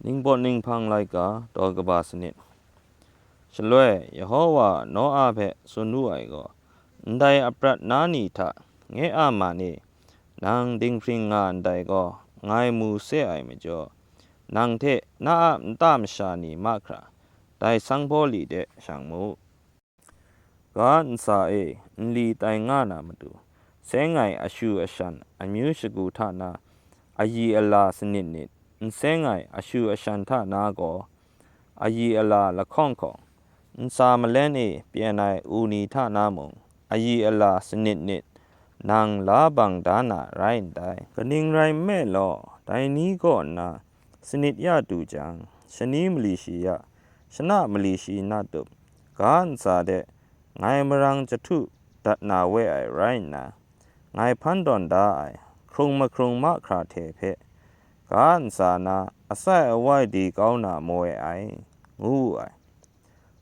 นิ่งบอนิ่งพังไลกาดอกบาสนิดฉลวยยโฮวาโนอาเพสุนุไอก็ได้อปรัตนานีทะเงอามานีนางดิ่งพริงงานได้ก็ไงมูเสไอไม่จ่อนางเทนาตามชานีมากราได้สังโพลีเดช่างมูการสาเอลีไตงานามาดูเสงไงอชูอชันอมิวชกูทานาอายีอลาสนิดนิดเสงไงอชูอชันทานาก็อายีอลาละข้องของสามเลนเอเปียนายอูนีทานามงอายีอลาสนิดนิดนางลาบังดานาไรได้กนิงไรแม่ลอไดนี้ก็นาสนิดยาดูจังชนีมลีชียาชนะมลีชีนาตุบการสาเดไงมรังจะทุดัดนาเวไอไรนาไงพันดอนได้ครุงมาคราเทเพการสานาอาศัยเอาไว้ดีเก้าหนาโมไองูไอ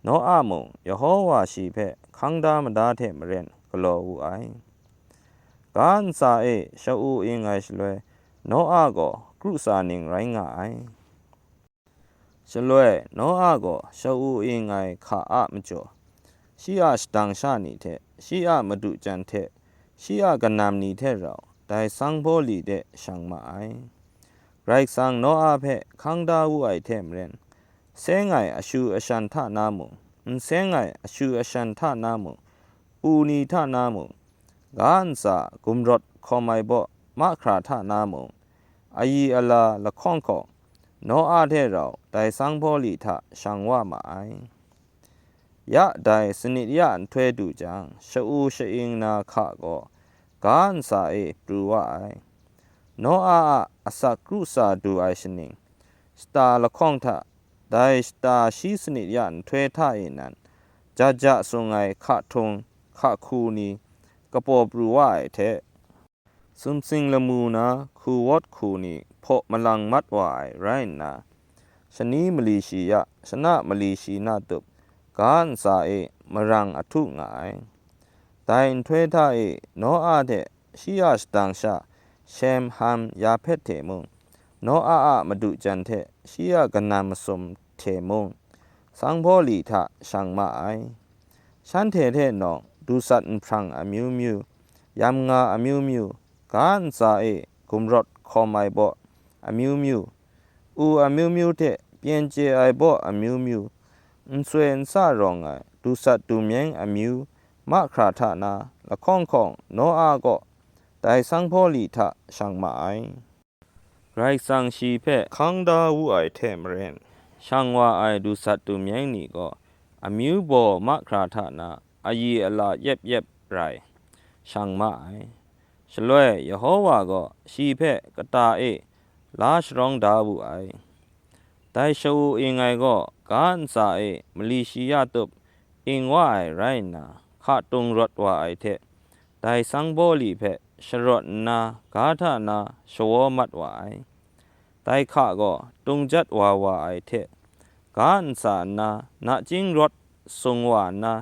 โนอามงยโฮวาชีเพขังดามดาเทมเรนกลัวไอการสาเอชาอูอิงไงชลวยโนอาก็ครุสานิงไรงายชลวยโนอาก็ชาอูอิงไงขาอะมจ่อชีอาสตังชานีเทชีอามาดุจันเทชีอากันนามนีเทเราได้สังโพลีเดช่างมาไอไรสังโนอาเพขังดาวูไอเทมเรนเสงไงอชูอชันทานามุเสงไงอชูอชันทานามุอูนีทานามุการสากุมรถคอมไมบ่มาคราทานามุอายีอลาละข้องของโนอาเทเราได้สังโพลีทาช่างว่ามาไอยะได้สนิทยะถ้วยดูจังชะอูชะอิงนาขะก็การสาเอปรูว่าไอโนอาอาสักครุสาดูไอชนิงสตาละข้องทะได้สตาชีสนิทยะถ้วยท่าเอนันจะสงไอขะทงขะคูนีกะปอปรูว่าไอเทซุมสิงละมูนาคูวอดคูนีพอมลังมัดว่าไอไรนาชนีมลีชียะชนะมลีชีนาตุบการสาเอมรังอทุงายแต่อินทเวทาเอโนอาเดชียสตังชาเชมฮัมยาเพเทมุงโนอามาดุจันเทชียกันนามสมเทมุงสังโพลีทะช่างมาไอฉันเทนองดูสัตพรังอมิวมิวยำงาอมิวมิวการสาเอกุมรถคอมไอบ่อมิวมิวอูอมิวมิวเทเปียนเจไอบ่อมิวมิวสวยสารองไอดูสัตดูเมียงอมิวมาคราทานาละข้องโนอาก็ได้สังโพลีทะช่างมาไอไรสังชีเพขังดาวูไอเทมเรนช่างว่าไอดูสัตดูเมียงนี่ก็อมิวบ่มาคราทานาอายีอลาเย็บไรช่างมาไอฉลวยยโฮวาก็ชีเพกตาเอลาชรองดาวูไอได้ชูเองไงก็การสาเอมลีชียาตุบเองว่าไอไรนาข้าตรงรถว่าไอเทได้สังโบลีเพชรถนากาธานาชวมัดว่าไอได้ข้าก็ตรงจัดว่าไอเทการสานาจิงรถทรงว่านา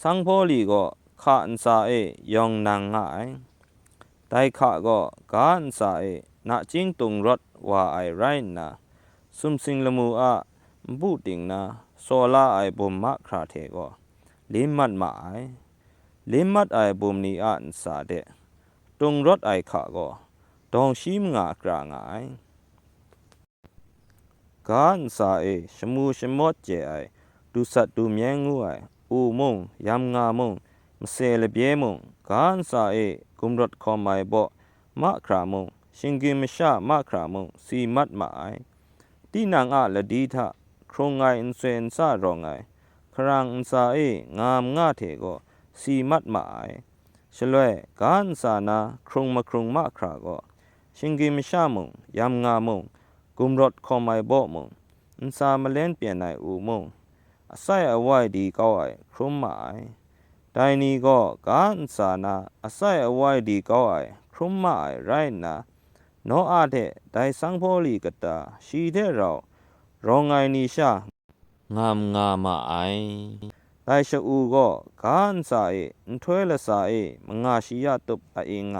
สังโพลีก็ข้าสาเอยองนางไอได้ข้าก็การสาเอนาจิงตรงรถว่าไอไรนาซุมสิงละมูอาบูติงนาโซลาไอบุมมะคราเทก็ลิมัดมาไอลิมัดไอบุมนีอันสาเดตรงรถไอขาก็ดองชิมงากรางไอการสาเอชมูชมดเจไอดูสัตดูเมียงงูไออูมงยำงามงมเซเลเบียมงการสาเอกุมรถคอมไอบ่มะครามงชิงกิมชามะครามงสีมัดมาไอตีนางอะละดีทะโครงไงอินเซนซารองไงครังอินซาเองามงาเทก็สีมัดมาไอฉลวยการสานาโครงมาคราก็ชิงกิมชามงยำงามงกุมรถคอมไอบ่มงอินซามาเล่นเปลี่ยนไออูมงอาศัยเอาไว้ดีก็ไอครุมมาไอแต่นี้ก็การสานาอาศัยเอาไว้ดีก็ไอครุมมาไอไรนะโนอาเทได้สังโพลีกตาชีเทเรารองไงนิชางามมาไอได้ชะอูก็การสาเอถ้วยละสาเอมงาชียาตุบเองไง